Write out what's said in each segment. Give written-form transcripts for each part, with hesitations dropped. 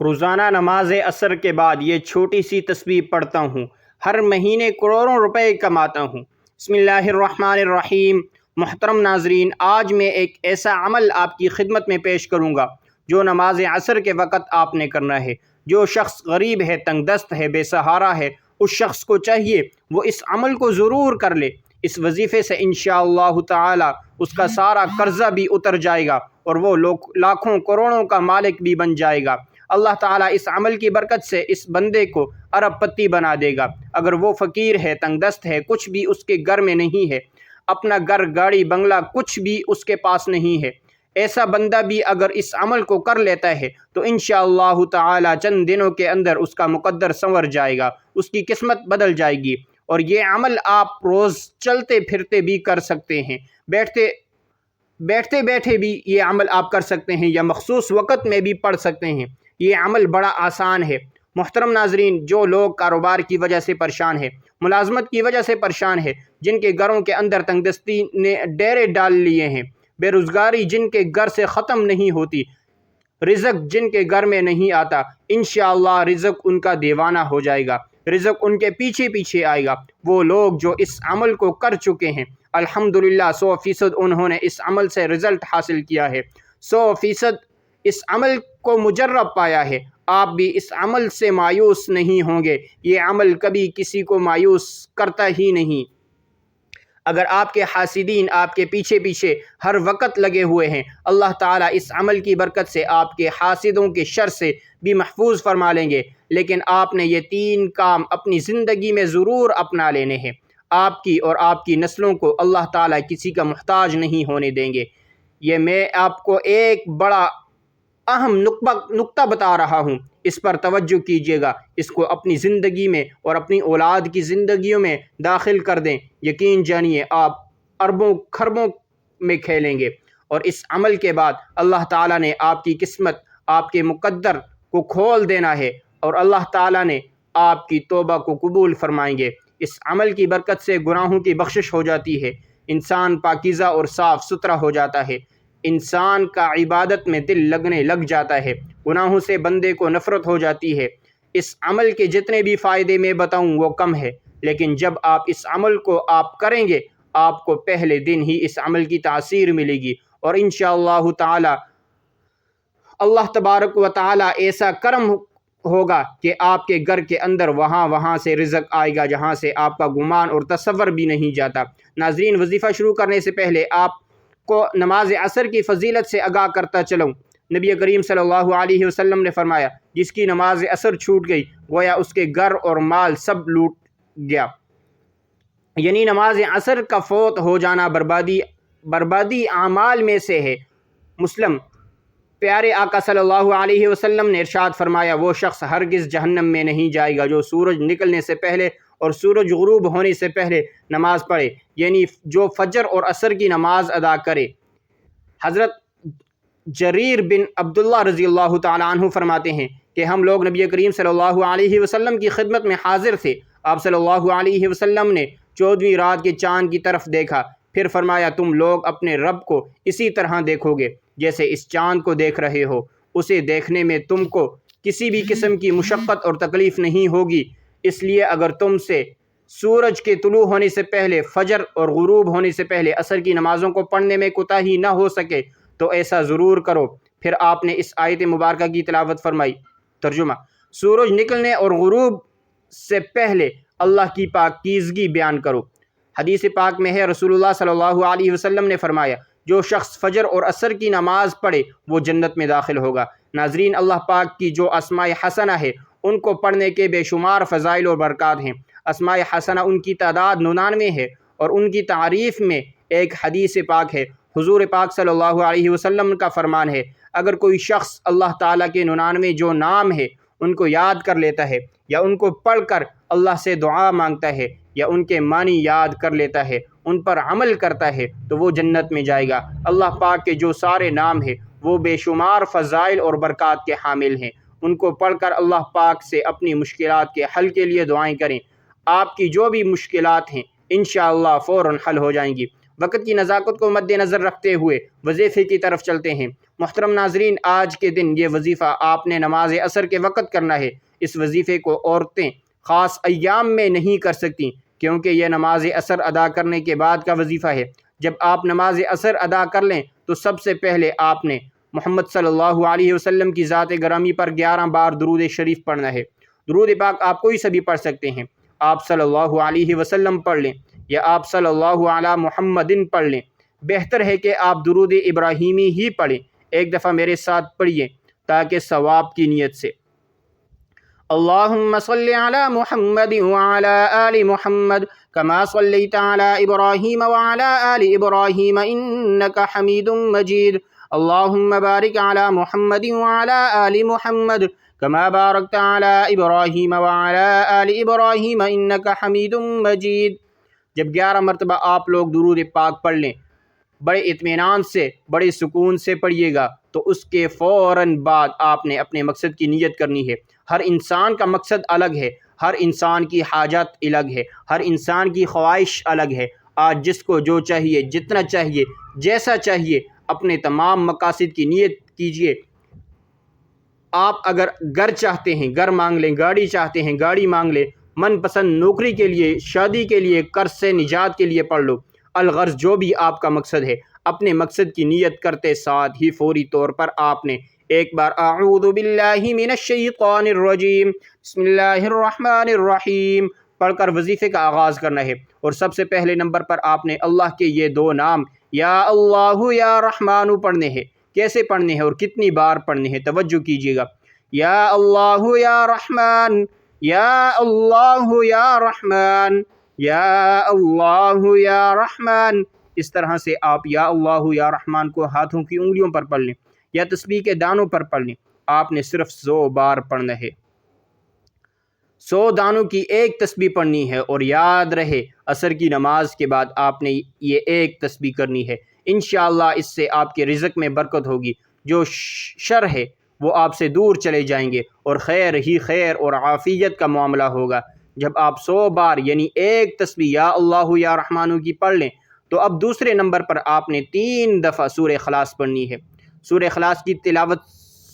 روزانہ نماز عصر کے بعد یہ چھوٹی سی تسبیح پڑھتا ہوں۔ ہر مہینے کروڑوں روپے کماتا ہوں۔ بسم اللہ الرحمن الرحیم۔ محترم ناظرین، آج میں ایک ایسا عمل آپ کی خدمت میں پیش کروں گا جو نماز عصر کے وقت آپ نے کرنا ہے۔ جو شخص غریب ہے، تنگ دست ہے، بے سہارا ہے، اس شخص کو چاہیے وہ اس عمل کو ضرور کر لے۔ اس وظیفے سے انشاءاللہ تعالی اس کا سارا قرضہ بھی اتر جائے گا اور وہ لاکھوں کروڑوں کا مالک بھی بن جائے گا۔ اللہ تعالیٰ اس عمل کی برکت سے اس بندے کو ارب پتی بنا دے گا۔ اگر وہ فقیر ہے، تنگ دست ہے، کچھ بھی اس کے گھر میں نہیں ہے، اپنا گھر، گاڑی، بنگلہ کچھ بھی اس کے پاس نہیں ہے، ایسا بندہ بھی اگر اس عمل کو کر لیتا ہے تو انشاءاللہ تعالی چند دنوں کے اندر اس کا مقدر سنور جائے گا، اس کی قسمت بدل جائے گی۔ اور یہ عمل آپ روز چلتے پھرتے بھی کر سکتے ہیں، بیٹھتے بیٹھے بھی یہ عمل آپ کر سکتے ہیں، یا مخصوص وقت میں بھی پڑھ سکتے ہیں۔ یہ عمل بڑا آسان ہے۔ محترم ناظرین، جو لوگ کاروبار کی وجہ سے پریشان ہیں، ملازمت کی وجہ سے پریشان ہیں، جن کے گھروں کے اندر تنگ دستی نے ڈیرے ڈال لیے ہیں، بے روزگاری جن کے گھر سے ختم نہیں ہوتی، رزق جن کے گھر میں نہیں آتا، انشاءاللہ رزق ان کا دیوانہ ہو جائے گا، رزق ان کے پیچھے پیچھے آئے گا۔ وہ لوگ جو اس عمل کو کر چکے ہیں، الحمدللہ 100% انہوں نے اس عمل سے رزلٹ حاصل کیا ہے، 100% اس عمل کو مجرب پایا ہے۔ آپ بھی اس عمل سے مایوس نہیں ہوں گے۔ یہ عمل کبھی کسی کو مایوس کرتا ہی نہیں۔ اگر آپ کے حاسدین آپ کے پیچھے پیچھے ہر وقت لگے ہوئے ہیں، اللہ تعالیٰ اس عمل کی برکت سے آپ کے حاسدوں کے شر سے بھی محفوظ فرما لیں گے۔ لیکن آپ نے یہ 3 کام اپنی زندگی میں ضرور اپنا لینے ہیں۔ آپ کی اور آپ کی نسلوں کو اللہ تعالیٰ کسی کا محتاج نہیں ہونے دیں گے۔ یہ میں آپ کو ایک بڑا اہم نقطہ بتا رہا ہوں، اس پر توجہ کیجیے گا، اس کو اپنی زندگی میں اور اپنی اولاد کی زندگیوں میں داخل کر دیں۔ یقین جانیے آپ اربوں خربوں میں کھیلیں گے، اور اس عمل کے بعد اللہ تعالیٰ نے آپ کی قسمت، آپ کے مقدر کو کھول دینا ہے، اور اللہ تعالیٰ نے آپ کی توبہ کو قبول فرمائیں گے۔ اس عمل کی برکت سے گناہوں کی بخشش ہو جاتی ہے، انسان پاکیزہ اور صاف ستھرا ہو جاتا ہے، انسان کا عبادت میں دل لگنے لگ جاتا ہے، گناہوں سے بندے کو نفرت ہو جاتی ہے۔ اس عمل کے جتنے بھی فائدے میں بتاؤں وہ کم ہے، لیکن جب آپ اس عمل کو آپ کریں گے، آپ کو پہلے دن ہی اس عمل کی تاثیر ملے گی، اور انشاءاللہ تعالی اللہ تبارک و تعالی ایسا کرم ہوگا کہ آپ کے گھر کے اندر وہاں سے رزق آئے گا جہاں سے آپ کا گمان اور تصور بھی نہیں جاتا۔ ناظرین، وظیفہ شروع کرنے سے پہلے آپ کو نماز عصر کی فضیلت سے آگاہ کرتا چلوں۔ نبی کریم صلی اللہ علیہ وسلم نے فرمایا، جس کی نماز عصر چھوٹ گئی گویا اس کے گھر اور مال سب لوٹ گیا۔ یعنی نماز عصر کا فوت ہو جانا بربادی اعمال میں سے ہے۔ مسلم پیارے آقا صلی اللہ علیہ وسلم نے ارشاد فرمایا، وہ شخص ہرگز جہنم میں نہیں جائے گا جو سورج نکلنے سے پہلے اور سورج غروب ہونے سے پہلے نماز پڑھے، یعنی جو فجر اور عصر کی نماز ادا کرے۔ حضرت جریر بن عبداللہ رضی اللہ تعالیٰ عنہ فرماتے ہیں کہ ہم لوگ نبی کریم صلی اللہ علیہ وسلم کی خدمت میں حاضر تھے۔ آپ صلی اللہ علیہ وسلم نے 14ویں رات کے چاند کی طرف دیکھا، پھر فرمایا، تم لوگ اپنے رب کو اسی طرح دیکھو گے جیسے اس چاند کو دیکھ رہے ہو، اسے دیکھنے میں تم کو کسی بھی قسم کی مشقت اور تکلیف نہیں ہوگی۔ اس لیے اگر تم سے سورج کے طلوع ہونے سے پہلے، فجر اور غروب ہونے سے پہلے عصر کی نمازوں کو پڑھنے میں کوتاہی نہ ہو سکے تو ایسا ضرور کرو۔ پھر آپ نے اس آیت مبارکہ کی تلاوت فرمائی۔ ترجمہ: سورج نکلنے اور غروب سے پہلے اللہ کی پاکیزگی بیان کرو۔ حدیث پاک میں ہے، رسول اللہ صلی اللہ علیہ وسلم نے فرمایا، جو شخص فجر اور عصر کی نماز پڑھے وہ جنت میں داخل ہوگا۔ ناظرین، اللہ پاک کی جو اسماء حسنہ ہے ان کو پڑھنے کے بے شمار فضائل اور برکات ہیں۔ اسماء حسنہ ان کی تعداد 99 ہے، اور ان کی تعریف میں ایک حدیث پاک ہے۔ حضور پاک صلی اللہ علیہ وسلم کا فرمان ہے، اگر کوئی شخص اللہ تعالیٰ کے 99 جو نام ہے ان کو یاد کر لیتا ہے، یا ان کو پڑھ کر اللہ سے دعا مانگتا ہے، یا ان کے معنی یاد کر لیتا ہے، ان پر عمل کرتا ہے، تو وہ جنت میں جائے گا۔ اللہ پاک کے جو سارے نام ہیں وہ بے شمار فضائل اور برکات کے حامل ہیں۔ ان کو پڑھ کر اللہ پاک سے اپنی مشکلات کے حل کے لیے دعائیں کریں۔ آپ کی جو بھی مشکلات ہیں انشاءاللہ فوراً حل ہو جائیں گی۔ وقت کی نزاکت کو مد نظر رکھتے ہوئے وظیفے کی طرف چلتے ہیں۔ محترم ناظرین، آج کے دن یہ وظیفہ آپ نے نماز عصر کے وقت کرنا ہے۔ اس وظیفے کو عورتیں خاص ایام میں نہیں کر سکتی، کیونکہ یہ نماز عصر ادا کرنے کے بعد کا وظیفہ ہے۔ جب آپ نماز عصر ادا کر لیں تو سب سے پہلے آپ نے محمد صلی اللہ علیہ وسلم کی ذات گرامی پر 11 بار درود شریف پڑھنا ہے۔ درود پاک آپ کوئی سا بھی پڑھ سکتے ہیں۔ آپ صلی اللہ علیہ وسلم پڑھ لیں یا آپ صلی اللہ علی محمدن پڑھ لیں۔ بہتر ہے کہ آپ درود ابراہیمی ہی پڑھیں۔ ایک دفعہ میرے ساتھ پڑھیے تاکہ ثواب کی نیت سے۔ اللہم صلی علی محمد وعلی آل محمد کما صلیت علی ابراہیم وعلی آل ابراہیم انک حمید مجید۔ اللہم بارک علی محمد وعلی آل محمد کما بارکت علی ابراہیم وعلی آل ابراہیم انک حمید مجید۔ جب 11 مرتبہ آپ لوگ درود پاک پڑھ لیں، بڑے اطمینان سے، بڑے سکون سے پڑھیے گا، تو اس کے فوراً بعد آپ نے اپنے مقصد کی نیت کرنی ہے۔ ہر انسان کا مقصد الگ ہے، ہر انسان کی حاجت الگ ہے، ہر انسان کی خواہش الگ ہے۔ آج جس کو جو چاہیے، جتنا چاہیے، جیسا چاہیے، اپنے تمام مقاصد کی نیت کیجیے۔ آپ اگر گھر چاہتے ہیں گھر مانگ لیں، گاڑی چاہتے ہیں گاڑی مانگ لیں، من پسند نوکری کے لیے، شادی کے لیے، قرض سے نجات کے لیے پڑھ لو۔ الغرض جو بھی آپ کا مقصد ہے، اپنے مقصد کی نیت کرتے ساتھ ہی فوری طور پر آپ نے ایک بار اعوذ باللہ من الشیطان الرجیم بسم اللہ الرحمن الرحیم پڑھ کر وظیفے کا آغاز کرنا ہے۔ اور سب سے پہلے نمبر پر آپ نے اللہ کے یہ 2 نام یا اللہ یا رحمان پڑھنے ہیں۔ کیسے پڑھنے ہیں اور کتنی بار پڑھنے ہیں، توجہ کیجیے گا۔ یا اللہ یا رحمان، یا اللہ یا رحمان، یا اللہ یا رحمان۔ اس طرح سے آپ یا اللہ یا رحمان کو ہاتھوں کی انگلیوں پر پڑھ لیں یا تسبیح کے دانوں پر پڑھ لیں۔ آپ نے صرف 100 بار پڑھنا ہے۔ 100 دانوں کی ایک تسبیح پڑھنی ہے، اور یاد رہے عصر کی نماز کے بعد آپ نے یہ ایک تسبیح کرنی ہے۔ انشاءاللہ اس سے آپ کے رزق میں برکت ہوگی، جو شر ہے وہ آپ سے دور چلے جائیں گے، اور خیر ہی خیر اور عافیت کا معاملہ ہوگا۔ جب آپ 100 بار یعنی ایک تسبیح یا اللہ یا رحمانوں کی پڑھ لیں تو اب دوسرے نمبر پر آپ نے 3 دفعہ سورہ اخلاص پڑھنی ہے۔ سورہ اخلاص کی تلاوت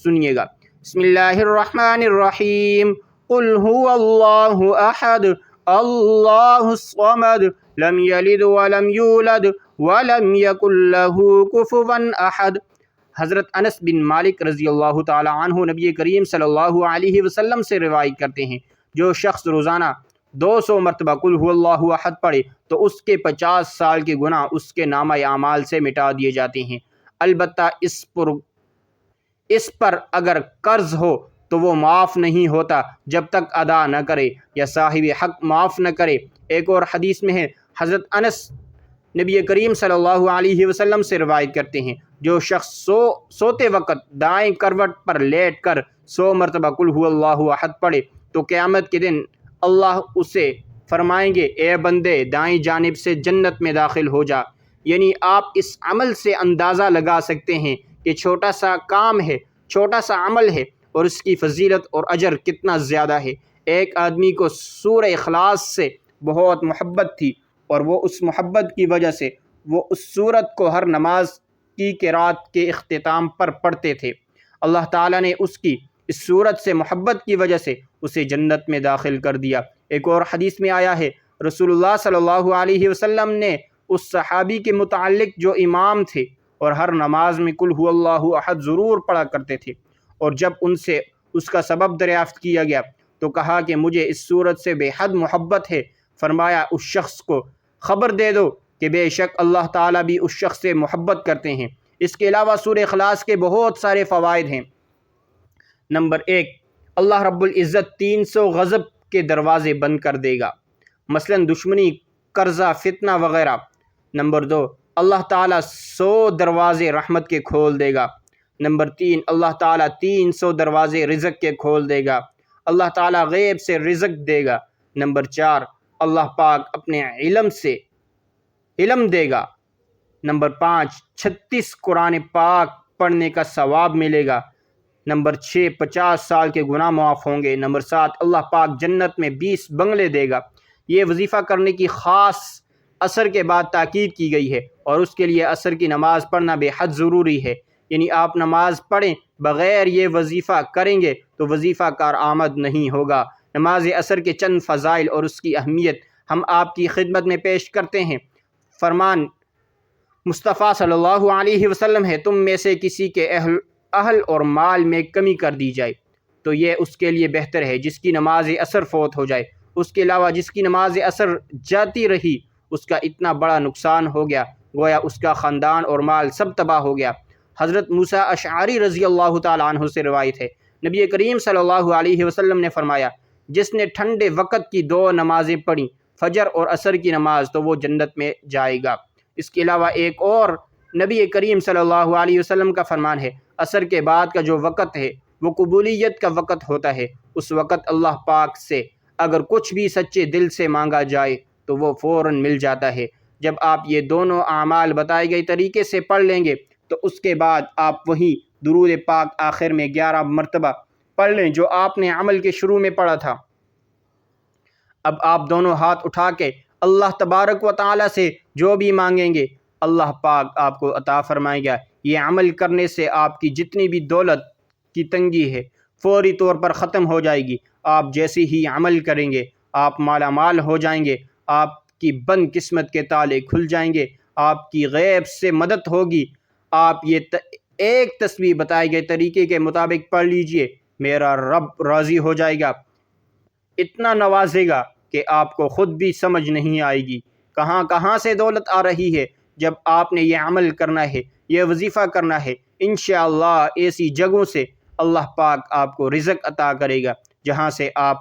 سنیے گا۔ بسم اللہ الرحمن الرحیم قل هو اللہ احد اللہ الصمد لم یلد ولم یولد ولم یکن له کفوا احد۔ حضرت انس بن مالک رضی اللہ تعالی عنہ نبی کریم صلی اللہ علیہ وسلم سے روایت کرتے ہیں، جو شخص روزانہ 200 مرتبہ قل هو اللہ احد پڑھے تو اس کے 50 سال کے گناہ اس کے نامہ اعمال سے مٹا دیے جاتے ہیں۔ البتہ اس پر اگر قرض ہو تو وہ معاف نہیں ہوتا جب تک ادا نہ کرے یا صاحب حق معاف نہ کرے۔ ایک اور حدیث میں ہے، حضرت انس نبی کریم صلی اللہ علیہ وسلم سے روایت کرتے ہیں، جو شخص سوتے وقت دائیں کروٹ پر لیٹ کر 100 مرتبہ قل هو اللہ احد پڑھے تو قیامت کے دن اللہ اسے فرمائیں گے، اے بندے دائیں جانب سے جنت میں داخل ہو جا۔ یعنی آپ اس عمل سے اندازہ لگا سکتے ہیں کہ چھوٹا سا کام ہے، چھوٹا سا عمل ہے، اور اس کی فضیلت اور اجر کتنا زیادہ ہے۔ ایک آدمی کو سورہ اخلاص سے بہت محبت تھی، اور وہ اس محبت کی وجہ سے وہ اس سورت کو ہر نماز کی قرات کے اختتام پر پڑھتے تھے۔ اللہ تعالیٰ نے اس کی اس سورت سے محبت کی وجہ سے اسے جنت میں داخل کر دیا۔ ایک اور حدیث میں آیا ہے، رسول اللہ صلی اللہ علیہ وسلم نے اس صحابی کے متعلق جو امام تھے اور ہر نماز میں قل هو اللہ احد ضرور پڑھا کرتے تھے، اور جب ان سے اس کا سبب دریافت کیا گیا تو کہا کہ مجھے اس سورت سے بے حد محبت ہے۔ فرمایا اس شخص کو خبر دے دو کہ بے شک اللہ تعالیٰ بھی اس شخص سے محبت کرتے ہیں۔ اس کے علاوہ سورہ اخلاص کے بہت سارے فوائد ہیں۔ نمبر 1، اللہ رب العزت 300 غضب کے دروازے بند کر دے گا، مثلا دشمنی، قرضہ، فتنہ وغیرہ۔ نمبر 2، اللہ تعالیٰ 100 دروازے رحمت کے کھول دے گا۔ نمبر 3، اللہ تعالیٰ 300 دروازے رزق کے کھول دے گا۔ اللہ تعالیٰ غیب سے رزق دے گا۔ نمبر 4، اللہ پاک اپنے علم سے علم دے گا۔ نمبر 5، 36 قرآن پاک پڑھنے کا ثواب ملے گا۔ نمبر 6، 50 سال کے گناہ معاف ہوں گے۔ نمبر 7، اللہ پاک جنت میں 20 بنگلے دے گا۔ یہ وظیفہ کرنے کی خاص عصر کے بعد تاکید کی گئی ہے، اور اس کے لیے عصر کی نماز پڑھنا بے حد ضروری ہے۔ یعنی آپ نماز پڑھیں بغیر یہ وظیفہ کریں گے تو وظیفہ کارآمد نہیں ہوگا۔ نماز عصر کے چند فضائل اور اس کی اہمیت ہم آپ کی خدمت میں پیش کرتے ہیں۔ فرمان مصطفیٰ صلی اللہ علیہ وسلم ہے، تم میں سے کسی کے اہل اور مال میں کمی کر دی جائے تو یہ اس کے لیے بہتر ہے جس کی نماز عصر فوت ہو جائے۔ اس کے علاوہ جس کی نماز عصر جاتی رہی اس کا اتنا بڑا نقصان ہو گیا گویا اس کا خاندان اور مال سب تباہ ہو گیا۔ حضرت موسیٰ اشعری رضی اللہ تعالیٰ عنہ سے روایت ہے، نبی کریم صلی اللہ علیہ وسلم نے فرمایا، جس نے ٹھنڈے وقت کی 2 نمازیں پڑھیں، فجر اور عصر کی نماز، تو وہ جنت میں جائے گا۔ اس کے علاوہ ایک اور نبی کریم صلی اللہ علیہ وسلم کا فرمان ہے، عصر کے بعد کا جو وقت ہے وہ قبولیت کا وقت ہوتا ہے۔ اس وقت اللہ پاک سے اگر کچھ بھی سچے دل سے مانگا جائے تو وہ فوراً مل جاتا ہے۔ جب آپ یہ دونوں اعمال بتائے گئے طریقے سے پڑھ لیں گے تو اس کے بعد آپ وہی درود پاک آخر میں 11 مرتبہ پڑھ لیں جو آپ نے عمل کے شروع میں پڑھا تھا۔ اب آپ دونوں ہاتھ اٹھا کے اللہ تبارک و تعالیٰ سے جو بھی مانگیں گے اللہ پاک آپ کو عطا فرمائے گا۔ یہ عمل کرنے سے آپ کی جتنی بھی دولت کی تنگی ہے فوری طور پر ختم ہو جائے گی۔ آپ جیسے ہی عمل کریں گے آپ مالا مال ہو جائیں گے، آپ کی بند قسمت کے تالے کھل جائیں گے، آپ کی غیب سے مدد ہوگی۔ آپ یہ ایک تسبیح بتائے گئے طریقے کے مطابق پڑھ لیجئے، میرا رب راضی ہو جائے گا، اتنا نوازے گا کہ آپ کو خود بھی سمجھ نہیں آئے گی کہاں کہاں سے دولت آ رہی ہے۔ جب آپ نے یہ عمل کرنا ہے، یہ وظیفہ کرنا ہے، انشاءاللہ ایسی جگہوں سے اللہ پاک آپ کو رزق عطا کرے گا جہاں سے آپ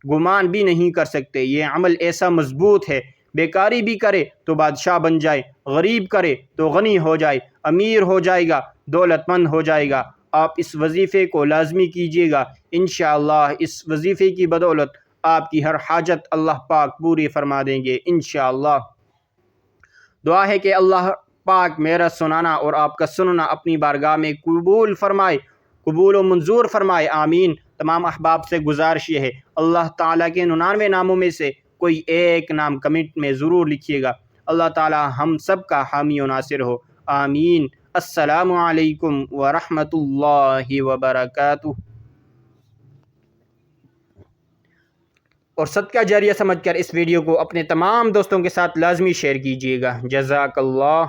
گمان بھی نہیں کر سکتے۔ یہ عمل ایسا مضبوط ہے، بیکاری بھی کرے تو بادشاہ بن جائے، غریب کرے تو غنی ہو جائے، امیر ہو جائے گا، دولت مند ہو جائے گا۔ آپ اس وظیفے کو لازمی کیجیے گا، انشاءاللہ اس وظیفے کی بدولت آپ کی ہر حاجت اللہ پاک پوری فرما دیں گے انشاءاللہ۔ دعا ہے کہ اللہ پاک میرا سنانا اور آپ کا سننا اپنی بارگاہ میں قبول فرمائے، قبول و منظور فرمائے، آمین۔ تمام احباب سے گزارش یہ ہے اللہ تعالیٰ کے 99 ناموں میں سے کوئی ایک نام کمنٹ میں ضرور لکھیے گا۔ اللہ تعالیٰ ہم سب کا حامی و ناصر ہو، آمین۔ السلام علیکم ورحمۃ اللہ وبرکاتہ۔ اور صدقہ جاریہ سمجھ کر اس ویڈیو کو اپنے تمام دوستوں کے ساتھ لازمی شیئر کیجیے گا۔ جزاک اللہ۔